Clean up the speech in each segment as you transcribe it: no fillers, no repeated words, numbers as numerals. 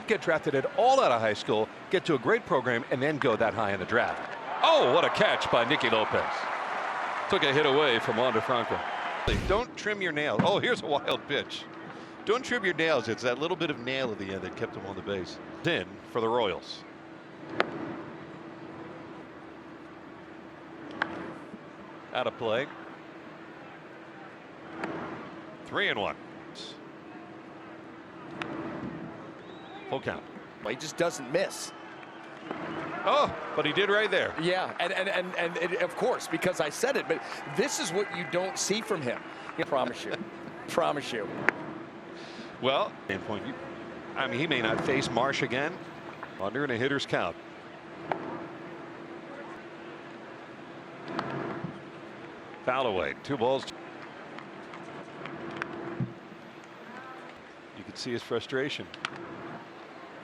not get drafted at all out of high school, get to a great program, and then go that high in the draft. Oh, what a catch by Nicky Lopez. Took a hit away from Wander Franco. Don't trim your nails. Oh, here's a wild pitch. Don't trim your nails. It's that little bit of nail at the end that kept him on the base. In for the Royals. Out of play. 3-1. Full count. He just doesn't miss. Oh, but he did right there. Yeah, and of course, because I said it, but this is what you don't see from him. I promise you. Promise you. Well, I mean, he may not face Marsh again. Under in a hitter's count. Foul away. 2 balls. You can see his frustration.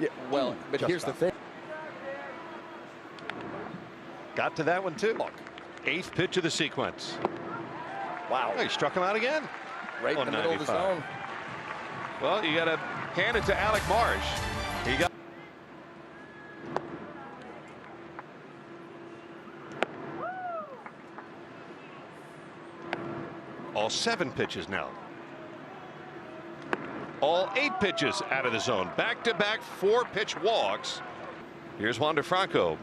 Yeah, well, but here's the thing. Got to that one too. 8th pitch of the sequence. Wow. Oh, he struck him out again. Right in the middle of the zone. Well, you got to hand it to Alec Marsh. He got. All 7 pitches now. All 8 pitches out of the zone. Back-to-back 4-pitch walks. Here's Wander Franco.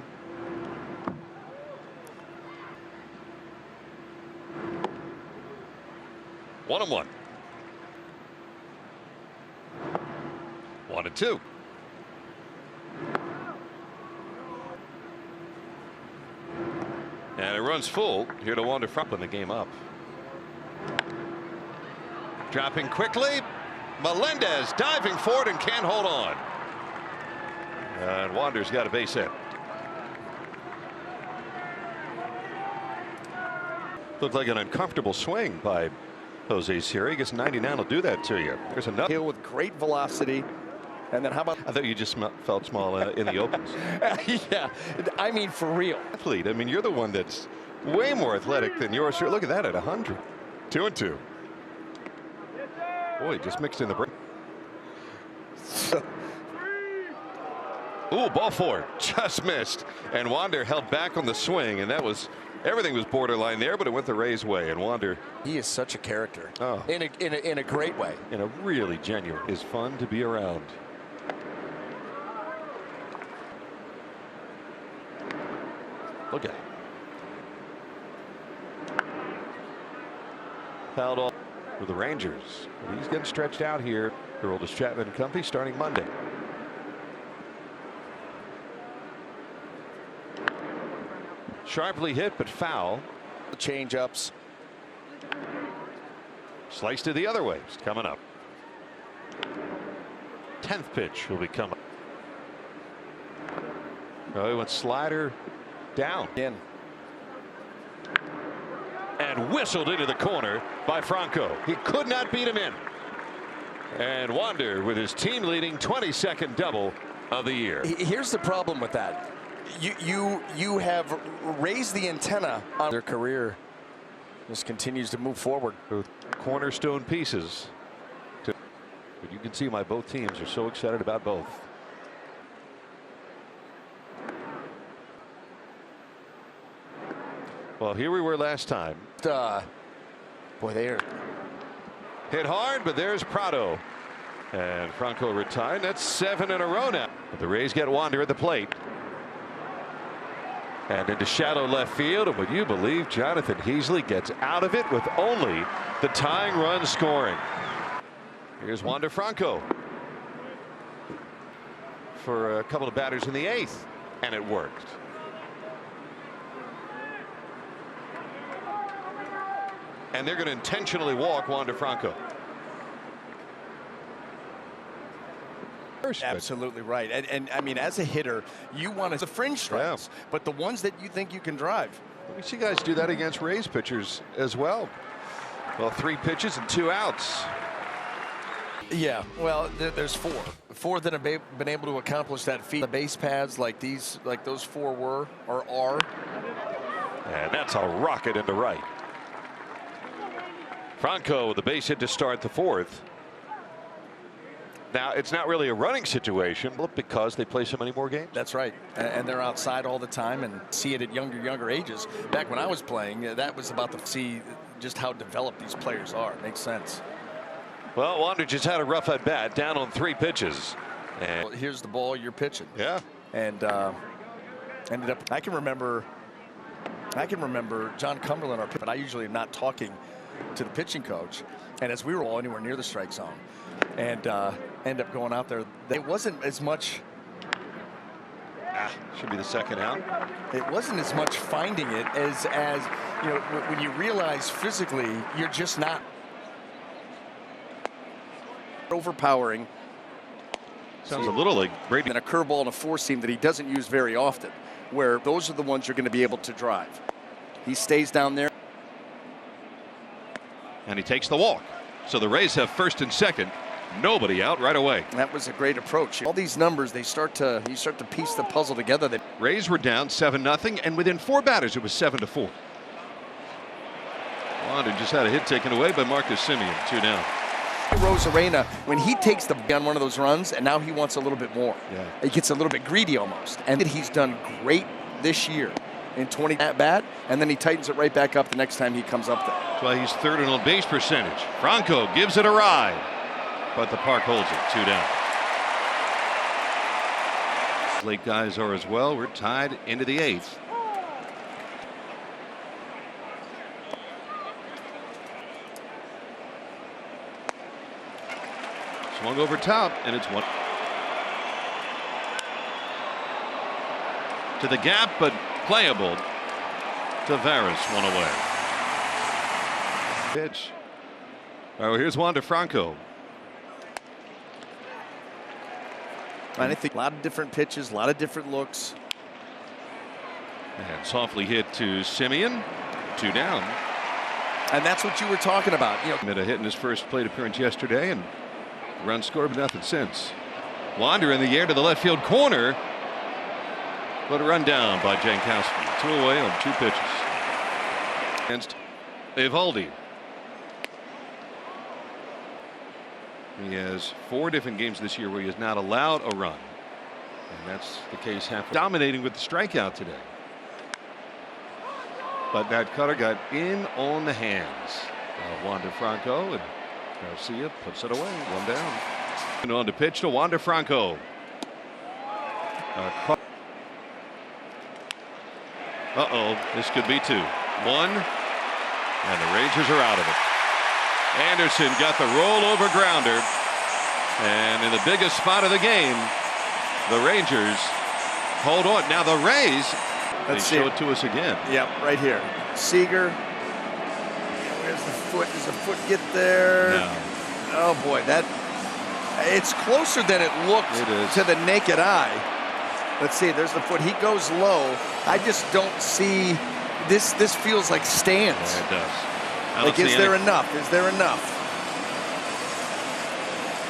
One and 1. 1 and 2. And it runs full here to Wander Franco in the game up. Dropping quickly. Melendez diving forward and can't hold on. And Wander's got a base hit. Looked like an uncomfortable swing by Jose Siri. Gets 99 will do that to you. There's another hill with great velocity. And then how about? I thought you just felt small in the opens. Yeah, I mean for real. Athlete. I mean, you're the one that's way more athletic than yours. Look at that at 100. 2 and 2. Boy, just mixed in the break. Ooh, ball 4 just missed, and Wander held back on the swing, and that was everything was borderline there, but it went the Rays' way, and Wander. He is such a character. Oh, in a great way. In a really genuine. Is fun to be around. Look at him. Fouled off for the Rangers. He's getting stretched out here. Aroldis Chapman and company starting Monday. Sharply hit, but foul. The change-ups. Sliced it the other way. It's coming up. 10th pitch will be coming. Oh, he went slider down. In. And whistled into the corner by Franco. He could not beat him in. And Wander with his team leading 22nd double of the year. Here's the problem with that. You have raised the antenna on their career. Just continues to move forward. With cornerstone pieces. But you can see why both teams are so excited about both. Well, here we were last time. Boy, they are hit hard, but there's Prado. And Franco retired. That's 7 in a row now. But the Rays get Wander at the plate. And into shallow left field. And would you believe Jonathan Heasley gets out of it with only the tying run scoring. Here's Wander Franco for a couple of batters in the 8th. And it worked. And they're going to intentionally walk Wander Franco. Absolutely right. And I mean, as a hitter, you want the fringe strikes, but the ones that you think you can drive. We see guys do that against Rays pitchers as well. Well, 3 pitches and 2 outs. Yeah, well, there's 4 that have been able to accomplish that feat. The base paths like these, like those 4 were or are. And that's a rocket into right. Franco with the base hit to start the 4th. Now, it's not really a running situation because they play so many more games. That's right. And they're outside all the time and see it at younger ages. Back when I was playing, that was about to see just how developed these players are. It makes sense. Well, Wander just had a rough at bat, down on 3 pitches. And well, here's the ball you're pitching. Yeah. And ended up, I can remember John Cumberland, but I usually am not talking to the pitching coach. And as we were all anywhere near the strike zone, and end up going out there, it wasn't as much. Should be the second out. It wasn't as much finding it as you know, when you realize physically you're just not overpowering. Sounds a little like Brady. And a curveball and a four-seam that he doesn't use very often, where those are the ones you're going to be able to drive. He stays down there. And he takes the walk. So the Rays have first and second. Nobody out right away. That was a great approach. All these numbers, you start to piece the puzzle together. Rays were down 7-0, and within 4 batters, it was 7-4. Wander just had a hit taken away by Marcus Semien. 2 down. Rosarena, when he takes the on one of those runs, and now he wants a little bit more. Yeah. He gets a little bit greedy almost. And he's done great this year in 20 at bat, and then he tightens it right back up the next time he comes up there. That's why he's third in on base percentage. Franco gives it a ride, but the park holds it. 2 down. Late guys are as well. We're tied into the 8th. Swung over top, and it's 1. To the gap, but playable. Tavares 1 away. Pitch. All right, here's Wander Franco. And I think a lot of different pitches, a lot of different looks. And softly hit to Semien. 2 down. And that's what you were talking about. You know, made a hit in his first plate appearance yesterday, and run scored, but nothing since. Wander in the air to the left field corner, but a run down by Jankowski. 2 away on 2 pitches. Against Eovaldi. He has 4 different games this year where he has not allowed a run, and that's the case half. Dominating with the strikeout today, but that cutter got in on the hands of Wander Franco, and Garcia puts it away. 1 down. And on to pitch to Wander Franco. This could be 2. 1, and the Rangers are out of it. Anderson got the rollover grounder, and in the biggest spot of the game, the Rangers hold on. Now the Rays, they show it to us again. Yep, right here. Seager. Where's the foot? Does the foot get there? No. Oh boy, it's closer than it looked to the naked eye. Let's see, there's the foot. He goes low. I just don't see this. This feels like stands. Yeah, it does. Like, is there enough? Is there enough?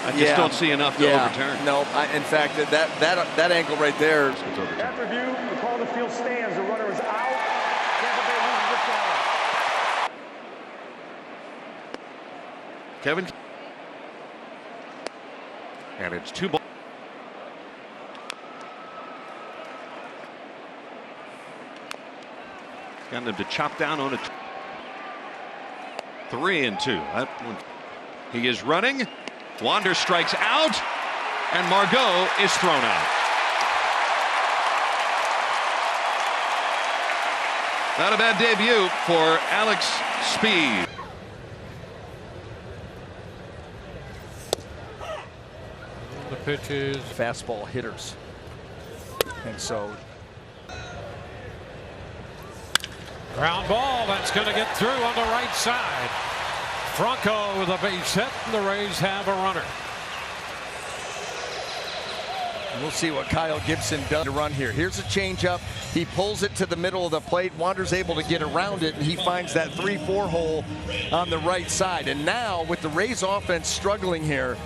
I just don't see enough to overturn. No, in fact, that angle right there. After review, the call to field stands. The runner is out. Tampa Bay loses the count. Kevin. And it's 2 balls. Got them to chop down on it. 3-2. He is running. Wander strikes out, and Margot is thrown out. Not a bad debut for Alex Speed. The pitches. Fastball hitters. And so. Ground ball, that's going to get through on the right side. Franco with a base hit, and the Rays have a runner. We'll see what Kyle Gibson does to run here. Here's a changeup. He pulls it to the middle of the plate. Wander's able to get around it, and he finds that 3-4 hole on the right side. And now, with the Rays offense struggling here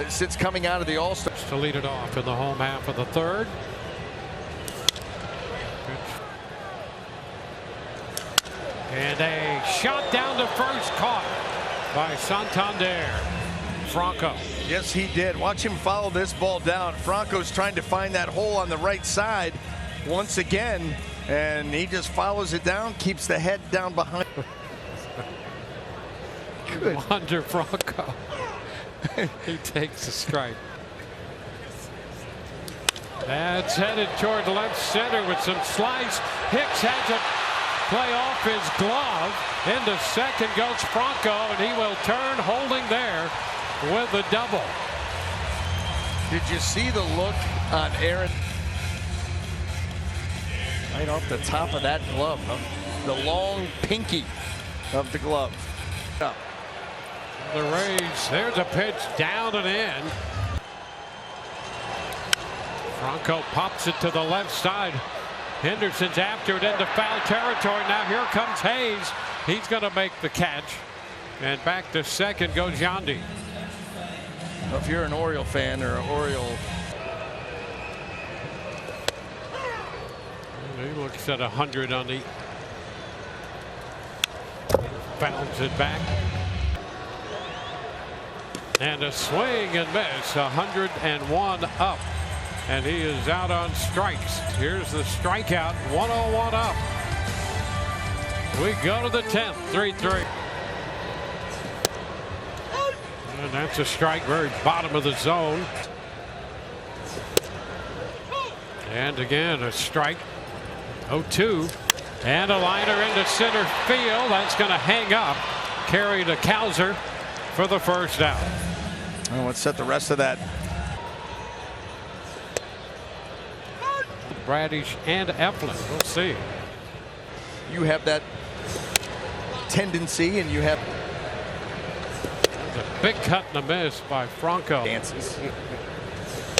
since coming out of the All-Star. To lead it off in the home half of the 3rd. And a shot down to first, caught by Santander. Franco Yes, he did. Watch him follow this ball down. Franco's trying to find that hole on the right side once again, and he just follows it down, keeps the head down behind. Good. Wander Franco. He takes a strike. That's headed toward left center with some slice. Hicks has it play off his glove. Into second goes Franco, and he will turn, holding there with the double. Did you see the look on Aaron? Right off the top of that glove, huh? The long pinky of the glove. Up. The Rays, there's a pitch down and in. Franco pops it to the left side. Henderson's after it into foul territory. Now here comes Hayes. He's going to make the catch. And back to second goes Yandy. If you're an Oriole fan or an Oriole. He looks at 100 on the. Bounds it back. And a swing and miss. 101 up. And he is out on strikes. Here's the strikeout. 101 up. We go to the 10th. 3-3. And that's a strike, very bottom of the zone. And again, a strike. 0-2. And a liner into center field. That's going to hang up. Carry to Cowser for the first out. Well, let's set the rest of that. Bradish and Eflin. We'll see. You have that tendency, and you have a big cut and a miss by Franco. Dances.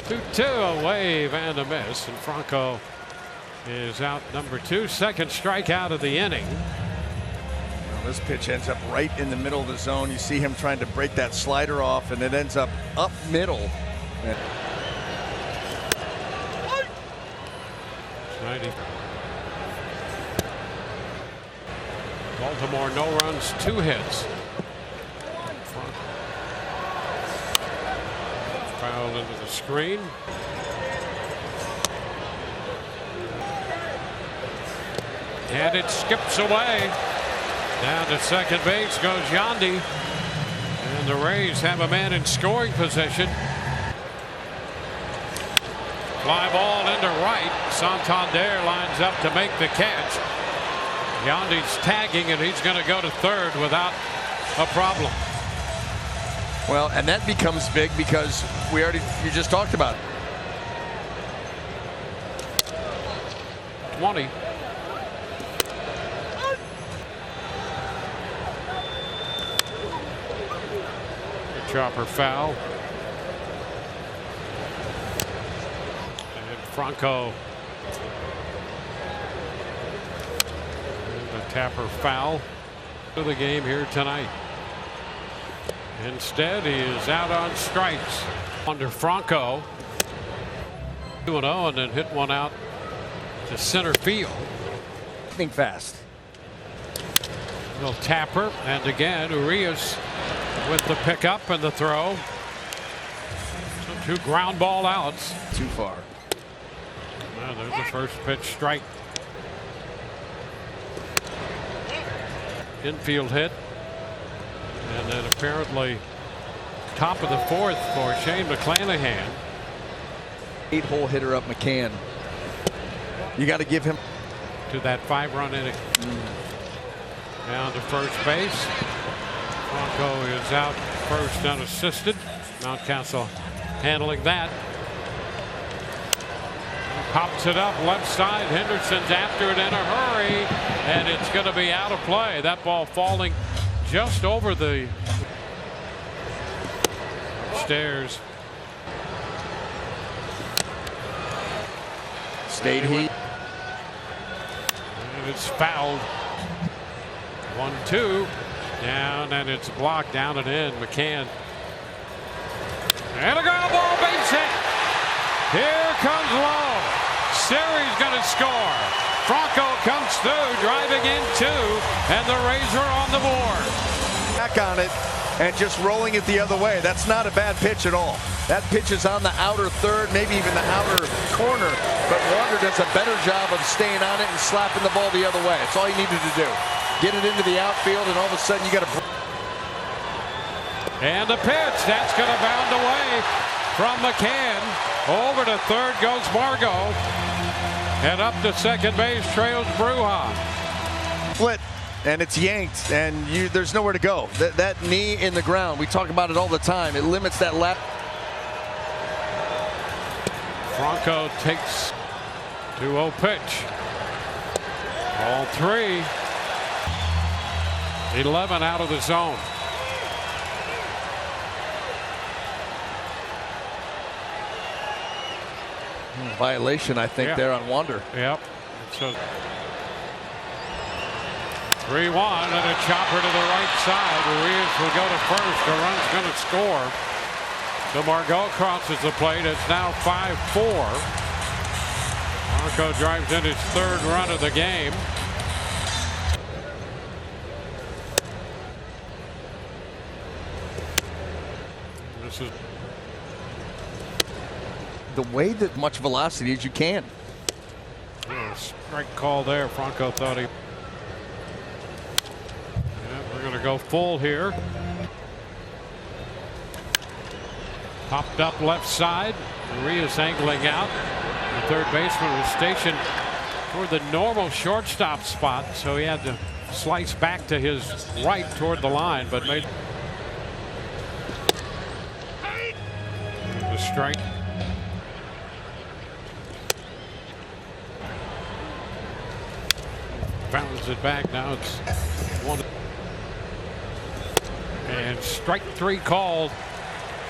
2-2, a wave and a miss, and Franco is out number 2. Second strikeout of the inning. Well, this pitch ends up right in the middle of the zone. You see him trying to break that slider off, and it ends up middle. 90. Baltimore no runs, 2 hits. Foul into the screen. And it skips away. Down to second base goes Yandy. And the Rays have a man in scoring position. Fly ball into right. Santander lines up to make the catch. Yandy's tagging, and he's going to go to third without a problem. Well, and that becomes big because you just talked about it. 20. The chopper foul. Franco. And the tapper foul to the game here tonight. Instead, he is out on strikes. Under Franco. 2-0, and then hit one out to center field. Think fast. Little tapper, and again, Urias with the pickup and the throw. So 2 ground ball outs. Too far. Well, there's the first pitch strike. Infield hit. And then apparently top of the 4th for Shane McClanahan. 8-hole hitter up McCann. You got to give him to that 5-run inning. Down to first base. Franco is out first unassisted. Mountcastle handling that. Pops it up left side. Henderson's after it in a hurry, and it's going to be out of play. That ball falling just over the stairs. Stayed heat. And it's fouled. 1-2. Down, and it's blocked down and in. McCann. And a ground ball, base hit. Here comes Lowe. Siri's going to score. Franco comes through, driving in 2, and the Rays are on the board. Back on it, and just rolling it the other way. That's not a bad pitch at all. That pitch is on the outer third, maybe even the outer corner, but Wander does a better job of staying on it and slapping the ball the other way. That's all you needed to do. Get it into the outfield, and all of a sudden you got to... And the pitch, that's going to bound away from McCann. Over to third goes Margot. And up to second base trails Bruja. Split, and it's yanked, and there's nowhere to go. That knee in the ground, we talk about it all the time. It limits that lap. Franco takes 2-0 pitch. Ball 3. 11 out of the zone. Violation, I think, there on Wander. Yep. So 3-1 and a chopper to the right side. Ruiz will go to first. The run's going to score. So Margot crosses the plate. It's now 5-4. Franco drives in his third run of the game. This is the way that much velocity as you can. Strike call there. Franco thought he... we're going to go full here. Popped up left side. Maria's angling out. The third baseman was stationed toward the normal shortstop spot, so he had to slice back to his right toward the line, but made the strike. Bounces it back. Now it's 1. And strike 3 called.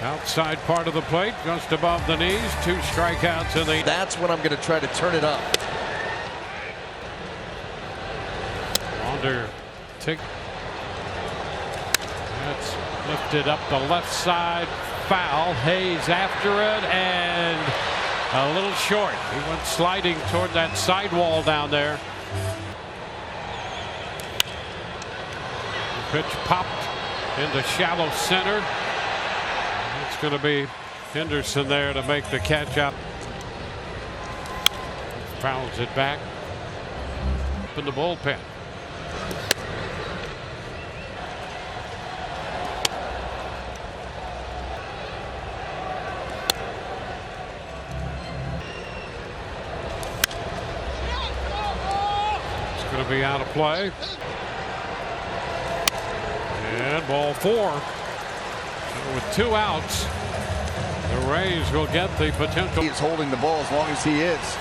Outside part of the plate, just above the knees. 2 strikeouts in the... That's when I'm going to try to turn it up. Wander tick. That's lifted up the left side. Foul. Hayes after it and a little short. He went sliding toward that sidewall down there. The pitch popped into shallow center. It's going to be Henderson there to make the catch up. Fouls it back up in the bullpen. It's going to be out of play. And ball 4. With 2 outs, the Rays will get the potential. He is holding the ball as long as he is.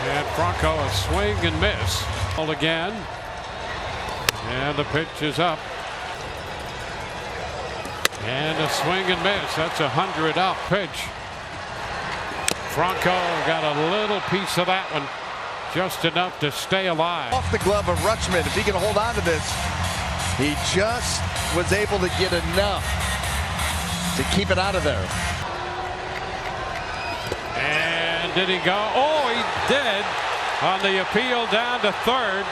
And Franco a swing and miss. Ball again. And the pitch is up. And a swing and miss. That's a 100 up pitch. Franco got a little piece of that one. Just enough to stay alive. Off the glove of Rutschman. If he can hold on to this, he just was able to get enough to keep it out of there. And did he go? Oh, he did on the appeal down to third.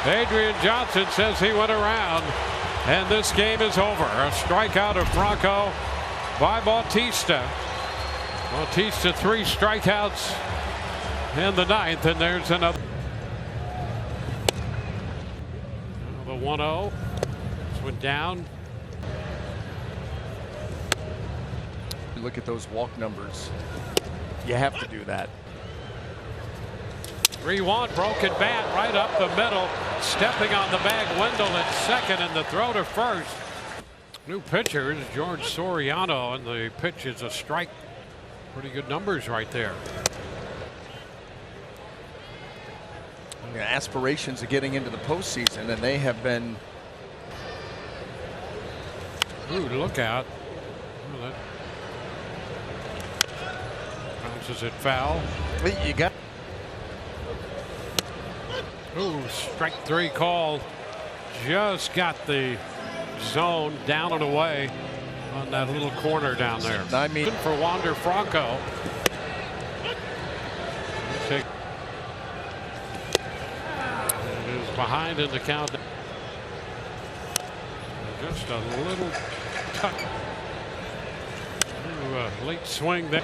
Adrian Johnson says he went around, and this game is over. A strikeout of Franco by Bautista. Bautista 3 strikeouts in the 9th, and there's another. The 1-0. This one down. Look at those walk numbers. You have to do that. 3-1, broken bat right up the middle. Stepping on the bag, Wendell at second, and the throw to first. New pitcher is George Soriano, and the pitch is a strike. Pretty good numbers right there. Aspirations of getting into the postseason, and they have been. Ooh, look out. Oh, that bounces it foul. You got. Ooh, strike 3 called. Just got the zone down and away on that little corner down there. I mean, for Wander Franco. It is behind in the count. Just a little cut. Ooh, late swing there.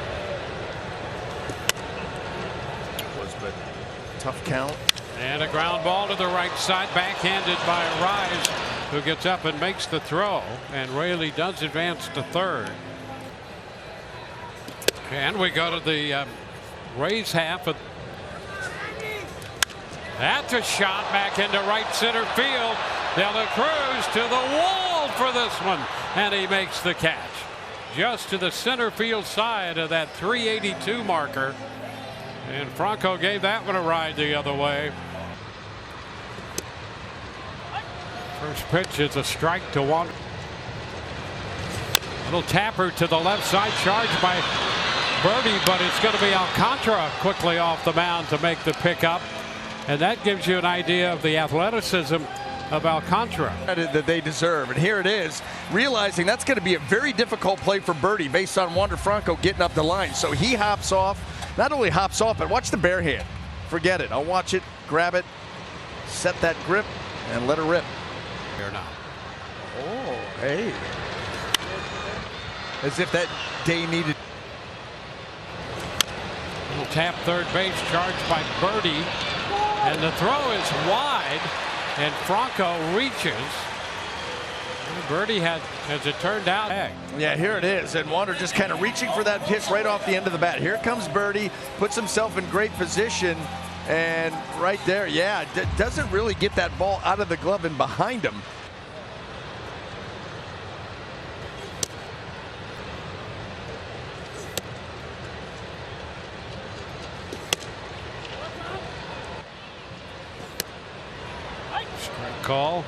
Was but tough count. And a ground ball to the right side, backhanded by Rise, who gets up and makes the throw, and Raley does advance to third. And we go to the Rays half. That's a shot back into right center field. De La Cruz to the wall for this one, and he makes the catch just to the center field side of that 382 marker. And Franco gave that one a ride the other way. First pitch is a strike to Wander. Little tapper to the left side, charged by Birdie, but it's going to be Alcantara quickly off the mound to make the pickup. And that gives you an idea of the athleticism of Alcantara. That they deserve. And here it is, realizing that's going to be a very difficult play for Birdie based on Wander Franco getting up the line. So he hops off, not only hops off, but watch the bare hand. Forget it. I'll watch it, grab it, set that grip, and let her rip. Or not. Oh, hey. As if that day needed. Little tap third base, charged by Birdie. And the throw is wide, and Franco reaches. Birdie had, as it turned out. Yeah, here it is. And Wander just kind of reaching for that pitch right off the end of the bat. Here comes Birdie, puts himself in great position. And right there, yeah, doesn't really get that ball out of the glove and behind him. Strike call.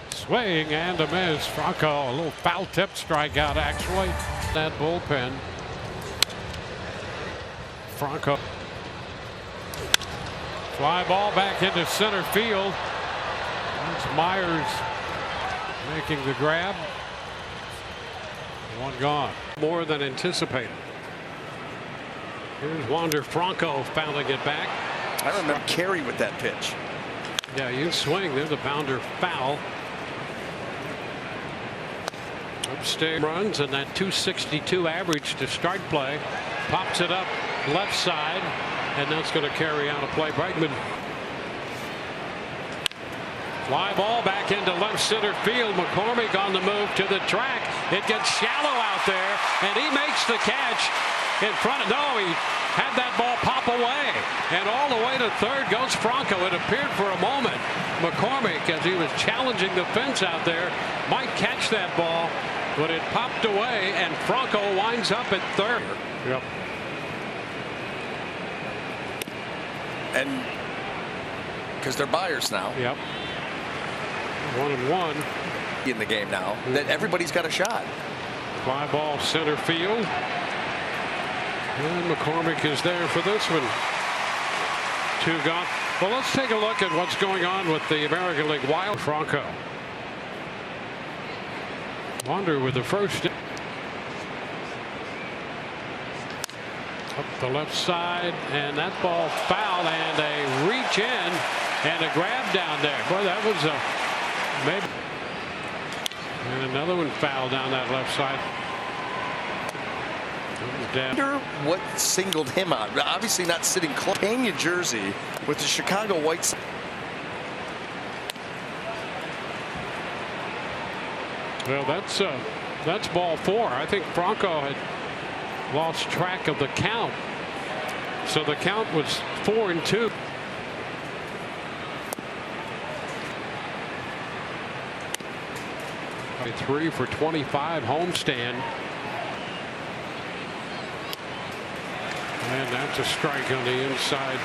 Swing and a miss. Franco, a little foul tip strikeout actually. That bullpen. Franco. Fly ball back into center field. That's Myers making the grab. One gone. More than anticipated. Here's Wander Franco fouling it back. I remember Carey with that pitch. Yeah, you swing. There's a bounder foul. Upstairs runs, and that 262 average to start play. Pops it up left side, and that's going to carry out a play. Bregman. Fly ball back into left center field. McCormick on the move to the track. It gets shallow out there, and he makes the catch in front of. No, he had that ball pop away, and all the way to third goes Franco. It appeared for a moment McCormick, as he was challenging the fence out there, might catch that ball, but it popped away, and Franco winds up at third. Yep. And because they're buyers now. Yep. 1-1 in the game now. That everybody's got a shot. Fly ball center field. And McCormick is there for this one. 2 gone. Well, let's take a look at what's going on with the American League Wild. Franco. Wander with the first. Up the left side, and that ball foul, and a reach in and a grab down there. Boy, that was a maybe. And another one foul down that left side. I wonder what singled him out. Obviously not sitting close. Pena jersey with the Chicago White Sox. Well, that's ball 4. I think Franco had lost track of the count. So the count was 4-2. A 3 for 25 homestand. And that's a strike on the inside.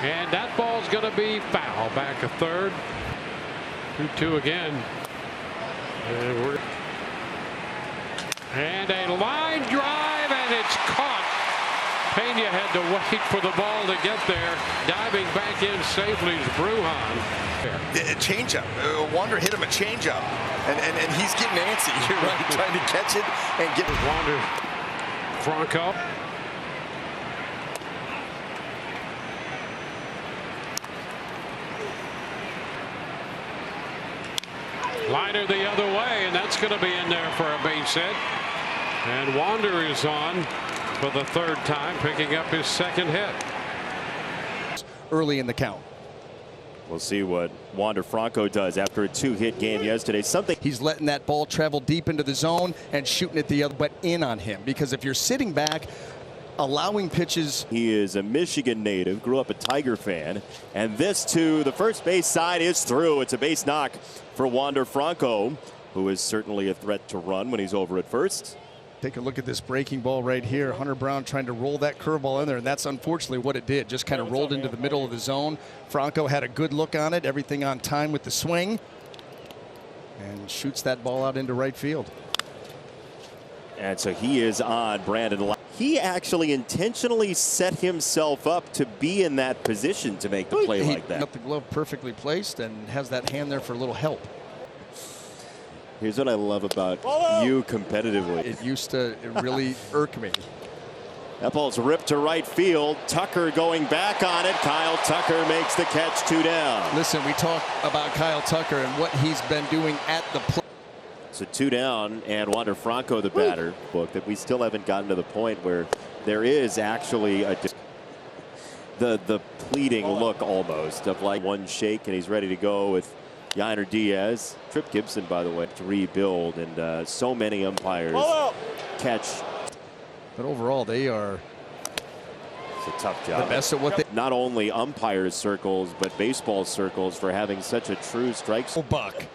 And that ball's going to be foul. Back a third. 2-2 again. And a line drive, and it's caught. Pena had to wait for the ball to get there. Diving back in safely is Brujan. A changeup. Wander hit him a changeup, and he's getting antsy. You're right, trying to catch it and get it. Wander Franco. Liner the other way, and that's going to be in there for a base hit. And Wander is on for the third time, picking up his second hit. Early in the count. We'll see what Wander Franco does after a 2-hit game yesterday. He's letting that ball travel deep into the zone and shooting it the other, but in on him. Because if you're sitting back, allowing pitches. He is a Michigan native, grew up a Tiger fan, and this to the first base side is through. It's a base knock for Wander Franco, who is certainly a threat to run when he's over at first. Take a look at this breaking ball right here. Hunter Brown trying to roll that curveball in there, and that's unfortunately what it did. Just kind of rolled into the middle of the zone. Franco had a good look on it, everything on time with the swing, and shoots that ball out into right field. And so he is on Brandon. He actually intentionally set himself up to be in that position to make the play like that. Got the glove perfectly placed and has that hand there for a little help. Here's what I love about you competitively. It used to really irk me. That ball's ripped to right field. Tucker going back on it. Kyle Tucker makes the catch, 2 down. Listen, we talk about Kyle Tucker and what he's been doing at the plate. So 2 down, and Wander Franco, the batter. Book that we still haven't gotten to the point where there is actually the pleading look almost of like one shake and he's ready to go with Yainer Diaz. Trip Gibson, by the way, to rebuild, and so many umpires catch. But overall, they are it's a tough job. The best at what they. Not only umpire circles, but baseball circles for having such a true strike. Buck.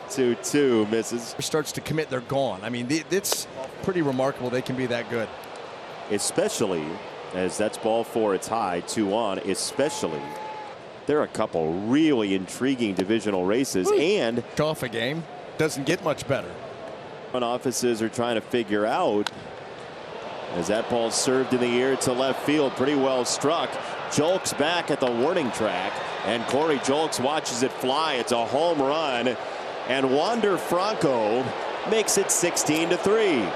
2-2 misses. Starts to commit, they're gone. I mean, it's pretty remarkable they can be that good. Especially as that's ball 4, it's high, 2 on. Especially, there are a couple really intriguing divisional races, and off a game doesn't get much better. Front offices are trying to figure out as that ball served in the air to left field, pretty well struck. Julks back at the warning track, and Corey Julks watches it fly. It's a home run. And Wander Franco makes it 16-3.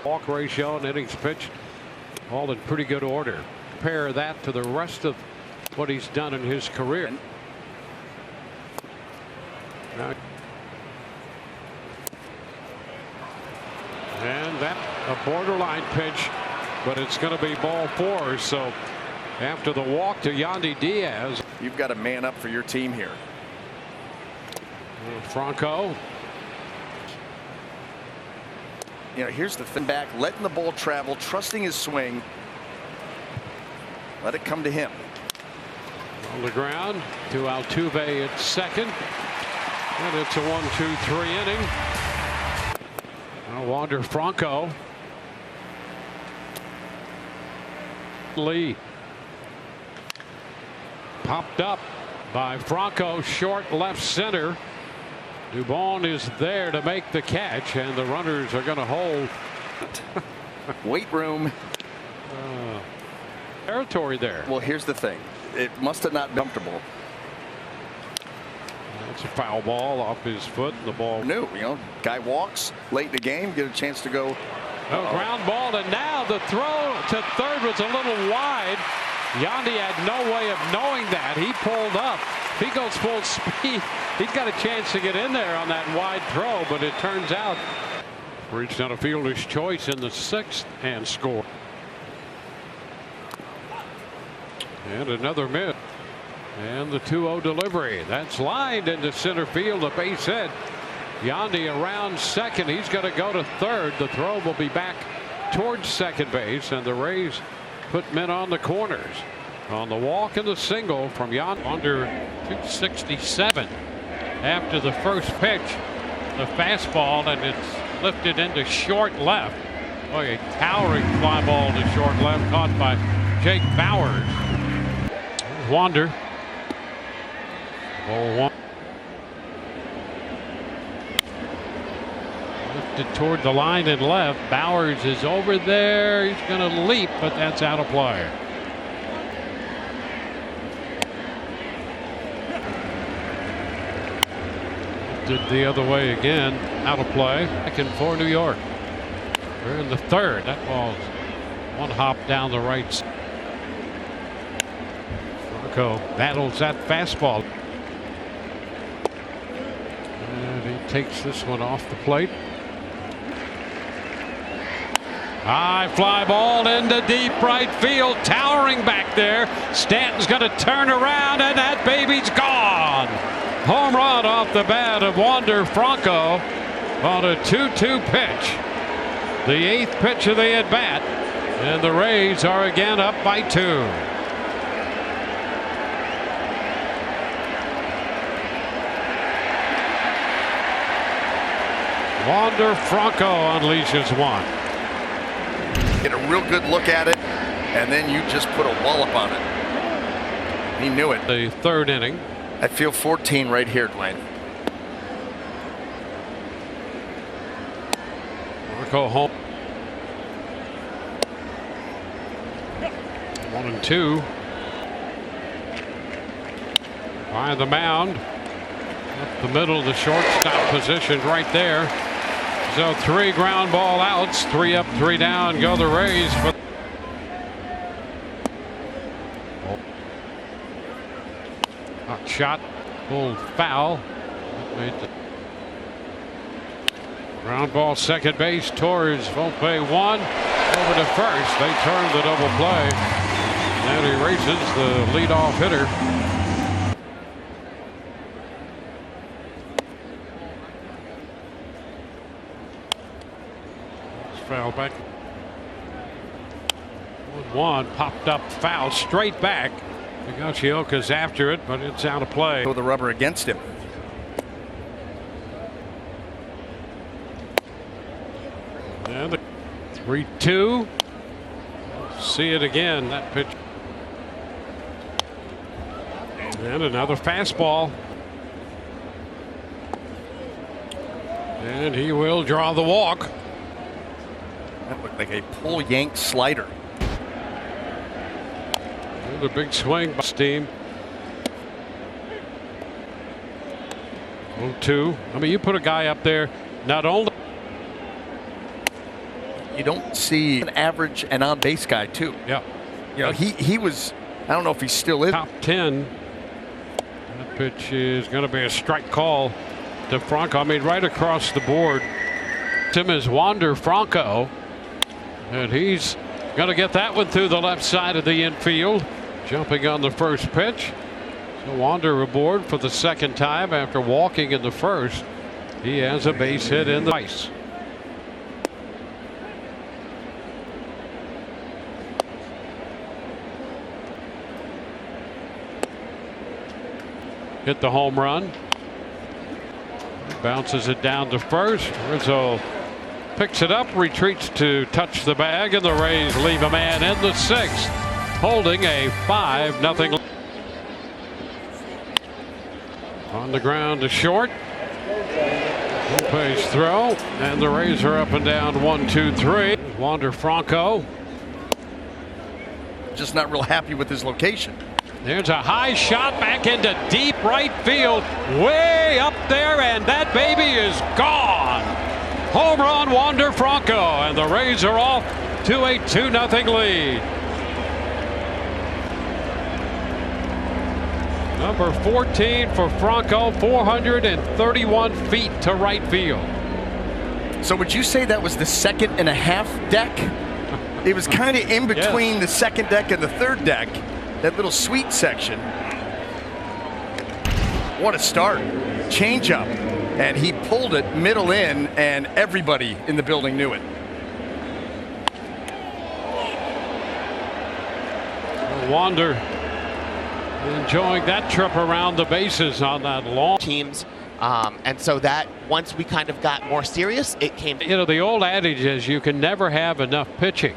Walk ratio and innings pitched all in pretty good order. Compare that to the rest of what he's done in his career. Now, and that a borderline pitch, but it's going to be ball 4. So after the walk to Yandy Diaz, you've got to man up for your team here. Franco. You know, here's the thing, back, letting the ball travel, trusting his swing. Let it come to him. On the ground to Altuve at second, and it's a 1-2-3 inning. Wander Franco. Lee popped up by Franco, short left center. Dubon is there to make the catch, and the runners are going to hold. Weight room. Territory there. Well, here's the thing. It must have not been comfortable. It's a foul ball off his foot. The ball. New, you know, guy walks late in the game, get a chance to go. Ground ball, and now the throw to third was a little wide. Yandy had no way of knowing that. He pulled up. If he goes full speed, he's got a chance to get in there on that wide throw, but it turns out reached out a fielder's choice in the 6th and scored. And another miss. And the 2-0 delivery. That's lined into center field, a base hit. Yandy around second. He's going to go to third. The throw will be back towards second base, and the Rays put men on the corners. On the walk and the single from Yandy. Under 267 after the first pitch. The fastball, and it's lifted into short left. Oh, a towering fly ball to short left, caught by Jake Bowers. Wander. Ball 1. Lifted toward the line and left. Bowers is over there. He's going to leap, but that's out of play. Did the other way again. Out of play. Second for New York. We're in the third. That ball's one hop down the right side. Franco battles that fastball. And he takes this one off the plate. High fly ball into deep right field, towering back there. Stanton's going to turn around, and that baby's gone. Home run off the bat of Wander Franco on a 2-2 pitch. The 8th pitch of the at bat, and the Rays are again up by 2. Wander Franco unleashes one. Get a real good look at it, and then you just put a wallop on it. He knew it. The third inning. I feel 14 right here, Dwayne. Franco home. 1-2. By the mound. Up the middle of the shortstop position right there. So 3 ground ball outs, 3 up, 3 down, go the Rays. Hot shot, pulled foul. Ground ball, second base, Torres, Volpe 1, over to first. They turn the double play. And erases the leadoff hitter. Foul back. 1-1, popped up foul straight back. Higashioka's after it, but it's out of play. Throw the rubber against him. And the 3-2. See it again, that pitch. And another fastball. And he will draw the walk. That looked like a pull yank slider. The big swing by Steam. 0-2. I mean, you put a guy up there, not only. You don't see an average and on base guy too. Yeah. You know, he was, I don't know if he still is. Top 10. That pitch is going to be a strike call to Franco. I mean, right across the board. Tim is Wander Franco. And he's going to get that one through the left side of the infield. Jumping on the first pitch. So Wander aboard for the second time after walking in the first. He has a base hit in the ice. Hit the home run. Bounces it down to first. Rizzo picks it up, retreats to touch the bag, and the Rays leave a man in the 6th, holding a 5-0. On the ground to short. Volpe's throw, and the Rays are up and down 1-2-3. Wander Franco. Just not real happy with his location. There's a high shot back into deep right field, way up there, and that baby is gone. Home run, Wander Franco, and the Rays are off to a 2-0 lead. Number 14 for Franco, 431 feet to right field. So would you say that was the 2nd and a half deck? It was kind of in between the 2nd deck and the 3rd deck. That little sweet section. What a start. Change up. And he pulled it middle in, and everybody in the building knew it. Wander enjoying that trip around the bases on that long teams. And so that once we kind of got more serious, it came. You know, the old adage is you can never have enough pitching.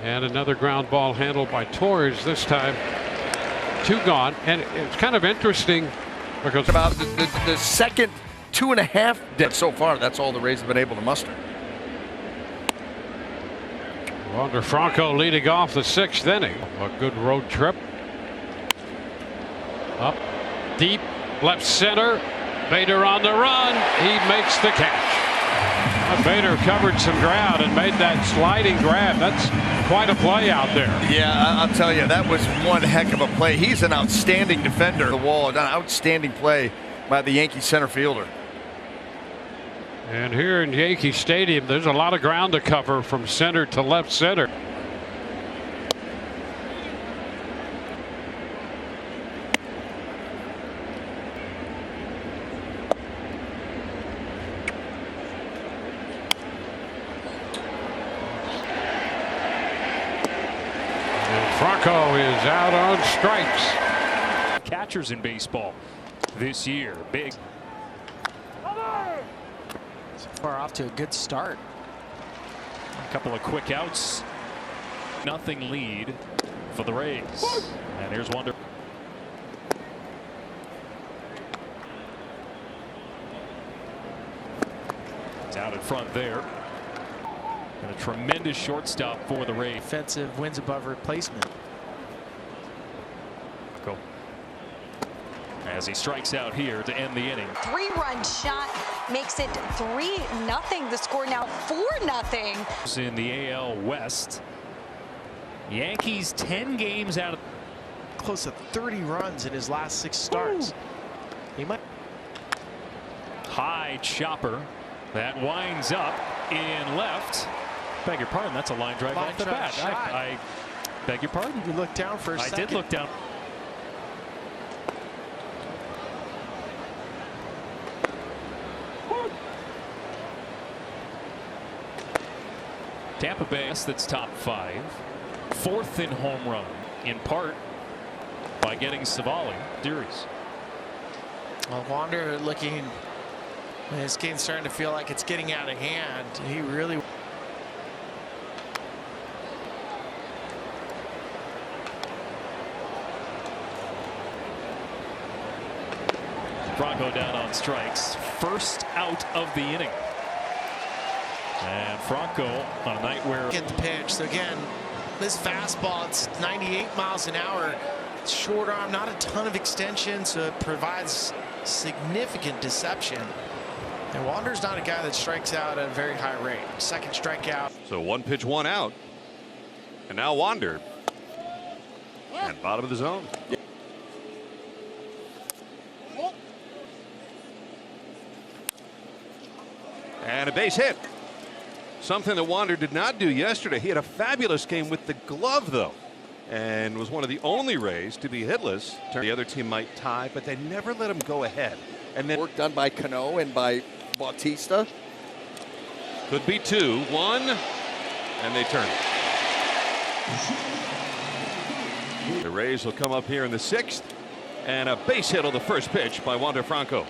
And another ground ball handled by Torres, this time 2 gone. And it's kind of interesting because about the second 2.5 deck so far, that's all the Rays have been able to muster. Wander Franco leading off the 6th inning. A good road trip. Up deep left center. Bader on the run. He makes the catch. Bader covered some ground and made that sliding grab. That's quite a play out there. Yeah, I'll tell you, that was one heck of a play. He's an outstanding defender. The wall, an outstanding play by the Yankee center fielder. And here in Yankee Stadium, there's a lot of ground to cover from center to left center. Franco is out on strikes. Catchers in baseball this year. Big. So far off to a good start. A couple of quick outs. Nothing lead for the Rays. And here's Wander. It's out in front there. And a tremendous shortstop for the Rays. Defensive wins above replacement. Go. As he strikes out here to end the inning. 3-run shot makes it 3-0. The score now 4-0. In the AL West. Yankees 10 games out of Close to 30 runs in his last 6 starts. Ooh. He might. High chopper that winds up in left. Beg your pardon, that's a line drive off the bat. I beg your pardon. You looked down for a second. I did look down. Tampa Bay, that's top 5. 4th in home run, in part by getting Savali. Series. Well, Wander looking. This game's starting to feel like it's getting out of hand. He really. Franco down on strikes. First out of the inning. And Franco on a night where. Get the pitch. So again, this fastball, it's 98 miles an hour. It's short arm, not a ton of extension, so it provides significant deception. And Wander's not a guy that strikes out at a very high rate. Second strikeout. So 1 pitch, 1 out. And now Wander. And bottom of the zone. And a base hit. Something that Wander did not do yesterday. He had a fabulous game with the glove, though, and was one of the only Rays to be hitless. The other team might tie, but they never let him go ahead. And then Work done by Cano and by Bautista. Could be 2, 1, and they turn it. The Rays will come up here in the 6th, and a base hit on the first pitch by Wander Franco.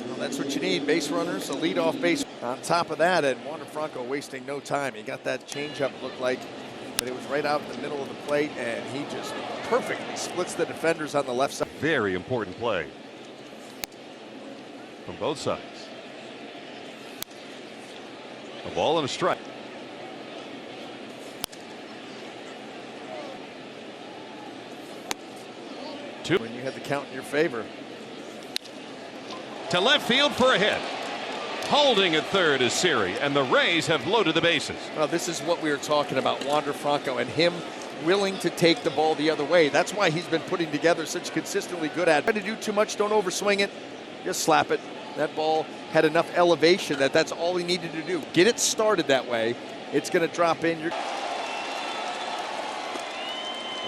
Well, that's what you need, base runners, a leadoff base. On top of that, and Wander Franco wasting no time. He got that changeup, looked like, but it was right out in the middle of the plate, and he just perfectly splits the defenders on the left side. Very important play from both sides. A ball and a strike. Two. When you had the count in your favor. To left field for a hit. Holding at third is Siri, and the Rays have loaded the bases. Well, this is what we were talking about, Wander Franco, and him willing to take the ball the other way. That's why he's been putting together such consistently good at it. Try to do too much, don't overswing it, just slap it. That ball had enough elevation that that's all he needed to do. Get it started that way. It's going to drop in.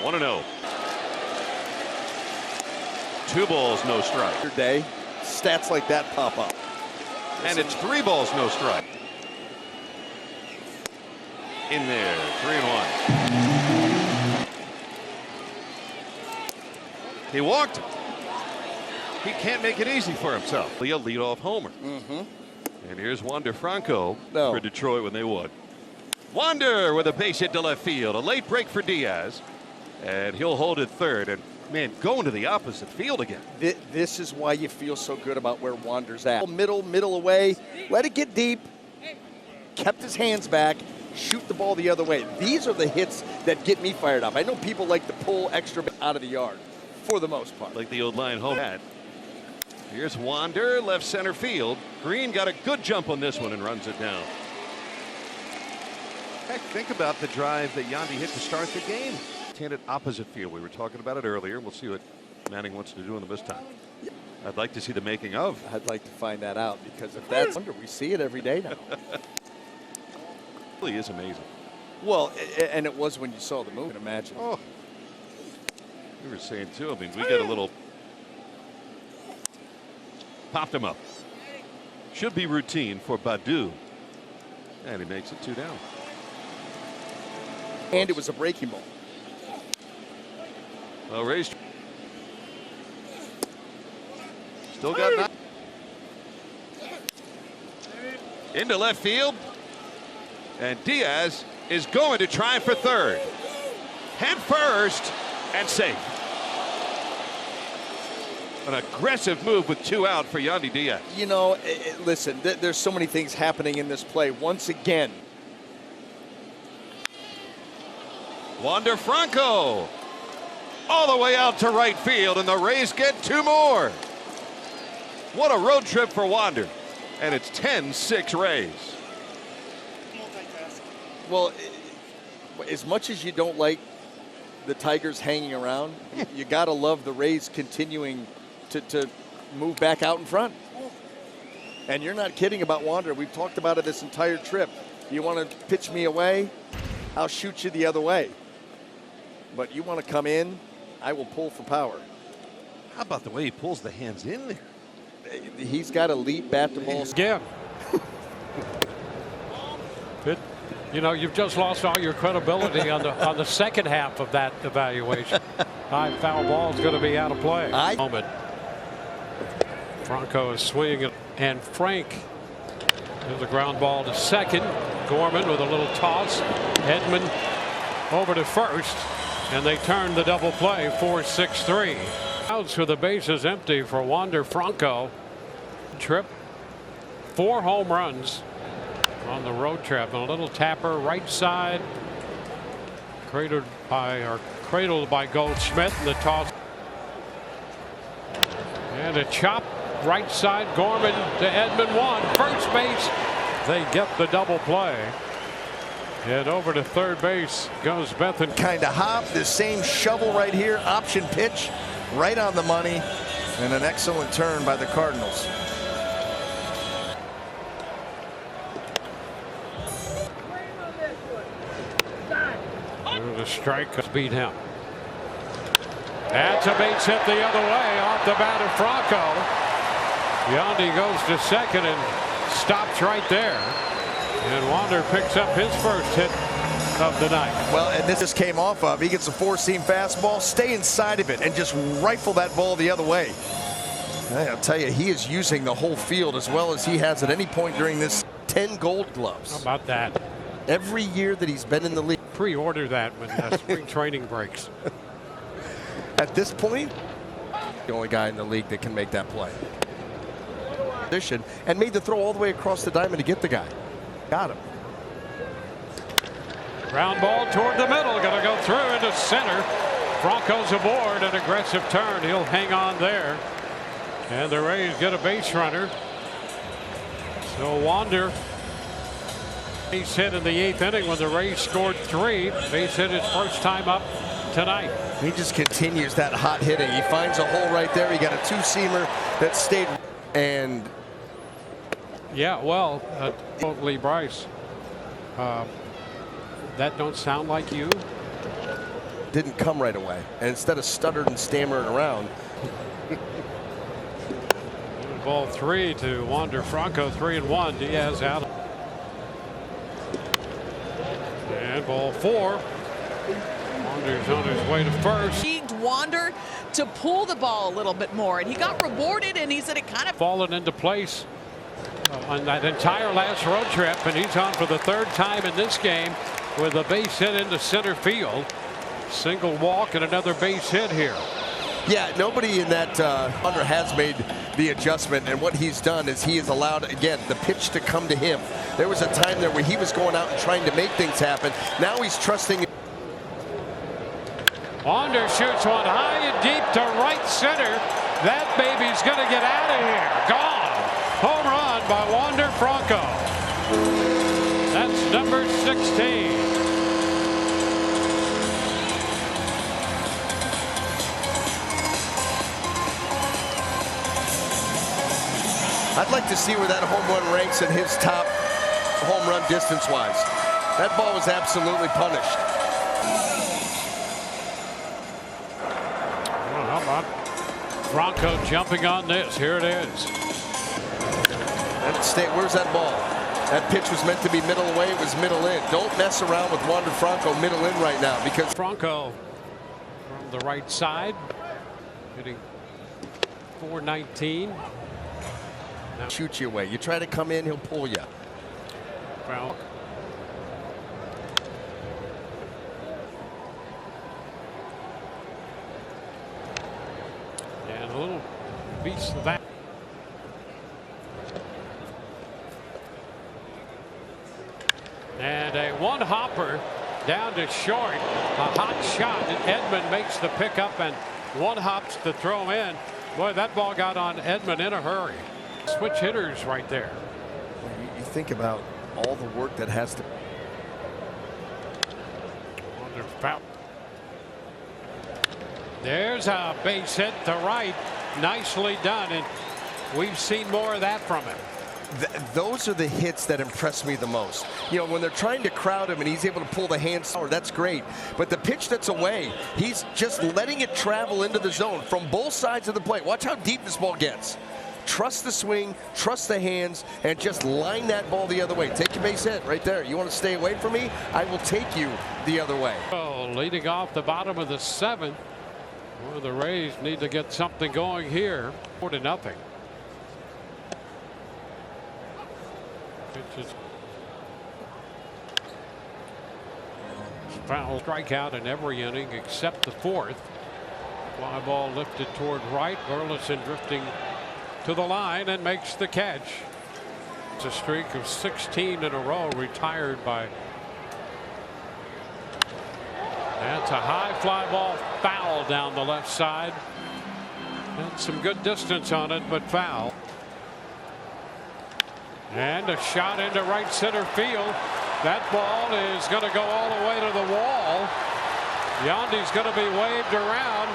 1-0. 2 balls, no strike. Your day, stats like that pop up. And it's 3 balls, no strike. In there, 3-1. He walked. He can't make it easy for himself. A leadoff homer. And here's Wander Franco for Detroit when they won. Wander with a base hit to left field. A late break for Diaz. And he'll hold it third. And man, going to the opposite field again. This is why you feel so good about where Wander's at. Middle away. Let it get deep. Kept his hands back. shoot the ball the other way. These are the hits that get me fired up. I know people like to pull extra out of the yard for the most part. Like the old line home hat. Here's Wander, left center field. Green got a good jump on this one and runs it down. Heck, think about the drive that Yandy hit to start the game. Intended opposite field. We were talking about it earlier. We'll see what Manning wants to do in the this time. I'd like to see the making of. I'd like to find that out, because if that's Wander, we see it every day now. It really is amazing. Well, and it was when you saw the move. Imagine. Oh, we were saying too. I mean, we get a little. Popped him up. Should be routine for Badu. And he makes it 2 down. And it was a breaking ball. Well, raised. Still got 9. Into left field. And Diaz is going to try for third. Head first and safe. An aggressive move with 2 out for Yandy Diaz. You know, listen, there's so many things happening in this play. Once again. Wander Franco. All the way out to right field, and the Rays get 2 more. What a road trip for Wander. And it's 10-6 Rays. Well, as much as you don't like the Tigers hanging around, you got to love the Rays continuing to move back out in front. And you're not kidding about Wander. We've talked about it this entire trip. You want to pitch me away, I'll shoot you the other way. But you want to come in, I will pull for power. How about the way he pulls the hands in there? He's got elite bat to ball. Again. You know, you've just lost all your credibility on the second half of that evaluation. High foul ball is going to be out of play. Moment. Franco is swinging, and Frank. There's a ground ball to second. Gorman with a little toss. Edman over to first, and they turn the double play. 4-6-3. Outs with the bases empty for Wander Franco. Trip. 4 home runs on the road trip, and a little tapper right side, cradled by Goldschmidt, and the toss, and a chop right side. Gorman to Edman, 1 first base. They get the double play, and over to third base goes Bethan. Kind of hop, the same shovel right here, option pitch, right on the money, and an excellent turn by the Cardinals. The strike beat him. That's a base hit the other way off the bat of Franco. Yandy goes to second and stops right there. And Wander picks up his first hit of the night. Well, and this just came off of. He gets a 4-seam fastball, stay inside of it, and just rifle that ball the other way. I'll tell you, he is using the whole field as well as he has at any point during this. 10 Gold Gloves. How about that? Every year that he's been in the league. Pre-order that when spring training breaks. At this point, the only guy in the league that can make that play. And made the throw all the way across the diamond to get the guy. Got him. Ground ball toward the middle, going to go through into center. Franco's aboard, an aggressive turn. He'll hang on there. And the Rays get a base runner. So Wander. Base hit in the 8th inning when the Rays scored 3. Base hit his first time up tonight. He just continues that hot hitting. He finds a hole right there. He got a 2-seamer that stayed. And yeah, well, Lee Bryce, that don't sound like you. Didn't come right away. And instead of stuttering and stammering around. Ball 3 to Wander Franco, 3-1. Diaz out. And ball 4. Wander's on his way to first. Wander to pull the ball a little bit more, and he got rewarded, and he said it kind of fallen into place on that entire last road trip, and he's on for the 3rd time in this game with a base hit into center field. Single walk and another base hit here. Yeah, nobody in that under has made the adjustment, and what he's done is he has allowed, again, the pitch to come to him. There was a time there where he was going out and trying to make things happen. Now he's trusting. Wander shoots one high and deep to right center. That baby's going to get out of here. Gone. Home run by Wander Franco. That's number 16. I'd like to see where that home run ranks in his top home run distance-wise. That ball was absolutely punished. Well, how about Franco jumping on this? Here it is. Where's that ball? That pitch was meant to be middle away. It was middle in. Don't mess around with Wander Franco middle in right now, because Franco from the right side, hitting .419. Now shoot you away. You try to come in, he'll pull you. Foul. And a little piece of that. And a one hopper down to short. A hot shot, and Edman makes the pickup and one hops to throw in. Boy, that ball got on Edman in a hurry. Switch hitters right there. You think about all the work that has to. There's a base hit to right. Nicely done, and we've seen more of that from him. Those are the hits that impress me the most. You know, when they're trying to crowd him and he's able to pull the hands, that's great. But the pitch that's away, he's just letting it travel into the zone from both sides of the plate. Watch how deep this ball gets. Trust the swing, trust the hands, and just line that ball the other way. Take your base hit right there. You want to stay away from me? I will take you the other way. Oh, leading off the bottom of the seventh. Well, the Rays need to get something going here. 4-0. Pitches. Foul strikeout in every inning except the fourth. Fly ball lifted toward right. Burleson drifting to the line and makes the catch. It's a streak of 16 in a row retired by. That's a high fly ball, foul down the left side. And some good distance on it, but foul. And a shot into right center field. That ball is going to go all the way to the wall. Yandy's going to be waved around.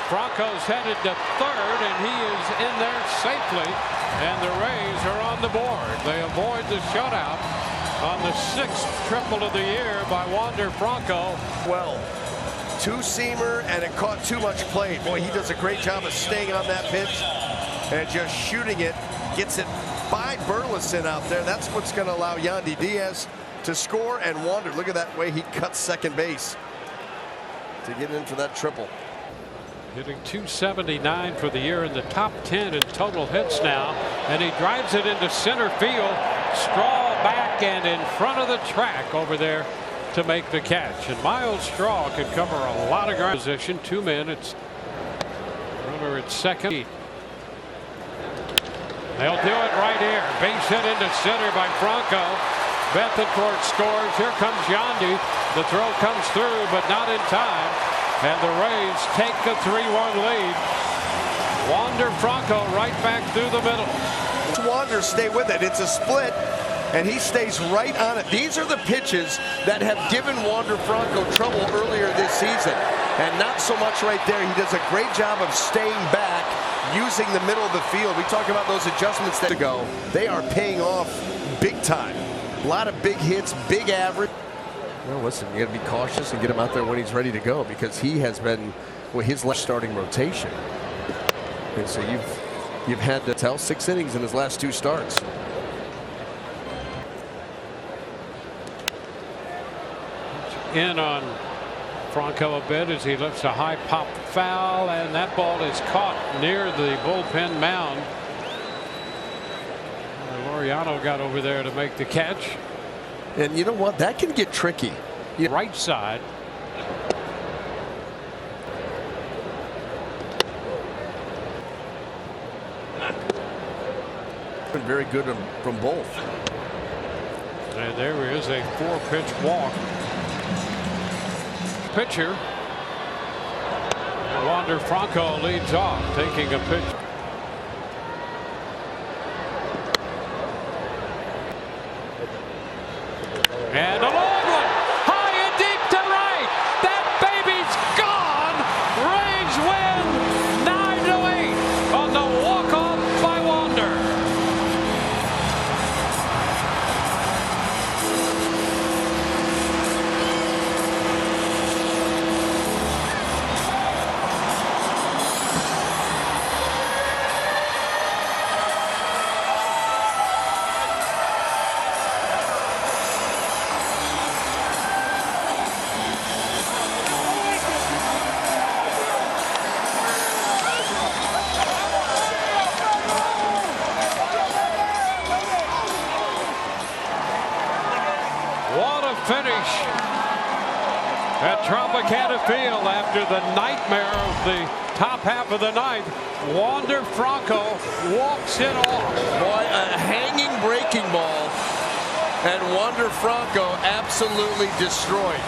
Franco's headed to third, and he is in there safely. And the Rays are on the board. They avoid the shutout on the 6th triple of the year by Wander Franco. Well, two-seamer, and it caught too much plate. Boy, he does a great job of staying on that pitch and just shooting it. Gets it by Burleson out there. That's what's going to allow Yandy Diaz to score, and Wander, look at that way he cuts second base to get in for that triple. Hitting .279 for the year, in the top 10 in total hits now, and he drives it into center field. Straw back and in front of the track over there to make the catch. And Miles Straw can cover a lot of ground. Position, 2 men. It's runner at second. They'll do it right here. Base hit into center by Franco. Bethencourt scores. Here comes Yandy. The throw comes through, but not in time. And the Rays take a 3-1 lead. Wander Franco right back through the middle. Wander, stay with it. It's a split, and he stays right on it. These are the pitches that have given Wander Franco trouble earlier this season, and not so much right there. He does a great job of staying back, using the middle of the field. We talk about those adjustments that ago. They are paying off big time. A lot of big hits, big average. Well, listen, you got to be cautious and get him out there when he's ready to go, because he has been, well, his last starting rotation. And so you've had to tell 6 innings in his last 2 starts. In on Franco a bit as he lifts a high pop foul, and that ball is caught near the bullpen mound. Laureano got over there to make the catch. And you know what? That can get tricky. Right side. Been very good from both. And there is a 4-pitch walk. Pitcher. Wander Franco leads off, taking a pitch. And a long one, high and deep to right. That baby's gone. Rays win 9-8 on the walk-off by Wander. What a finish at Tropicana Field after the nightmare of the top half of the ninth. Wander Franco walks it off. Boy, a hanging breaking ball, and Wander Franco absolutely destroyed.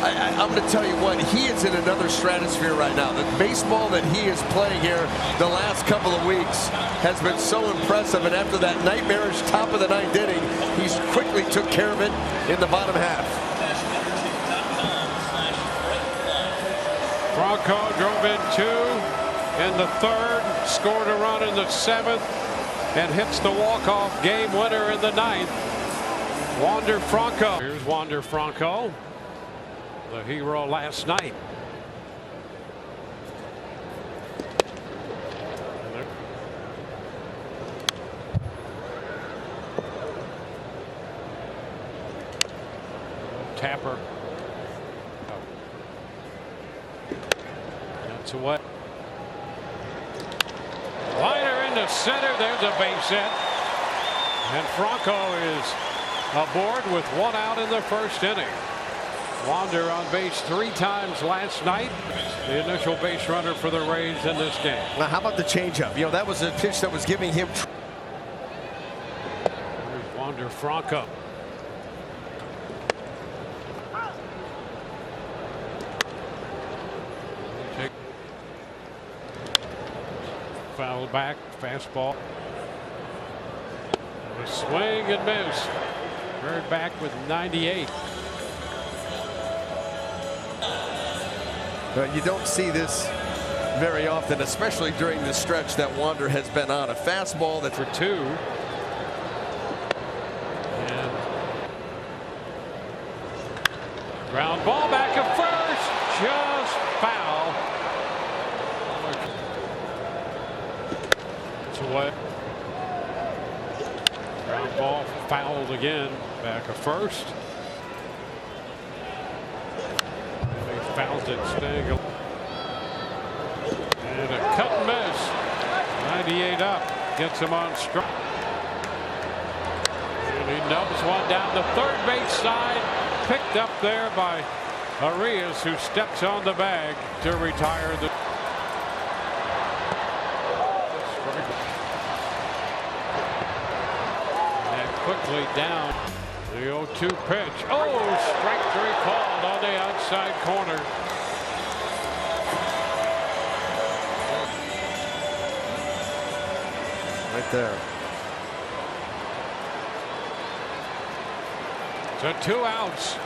I'm going to tell you what, he is in another stratosphere right now. The baseball that he is playing here the last couple of weeks has been so impressive, and after that nightmarish top of the ninth inning, he quickly took care of it in the bottom half. Franco drove in 2 in the 3rd, scored a run in the 7th, and hits the walk-off game winner in the 9th. Wander Franco. Here's Wander Franco, the hero last night. Tapper. That's away. Liner into center. There's a base hit. And Franco is aboard with 1 out in the 1st inning. Wander on base 3 times last night. The initial base runner for the Rays in this game. Now, how about the changeup? You know, that was a pitch that was giving him. There's Wander Franco. Foul back, fastball. A swing and miss. Bird back with 98. You don't see this very often, especially during the stretch that Wander has been on. A fastball that for 2. And ground ball back at first. Just foul. It's away. Ground ball fouled again. Back at first. Fouls it, staying. And a cut and miss. 98 up. Gets him on strike. And he nubs one down the 3rd base side. Picked up there by Arias, who steps on the bag to retire the. And quickly down. The 0-2 pitch. Oh, strike 3 called on the outside corner. right there. So 2 outs.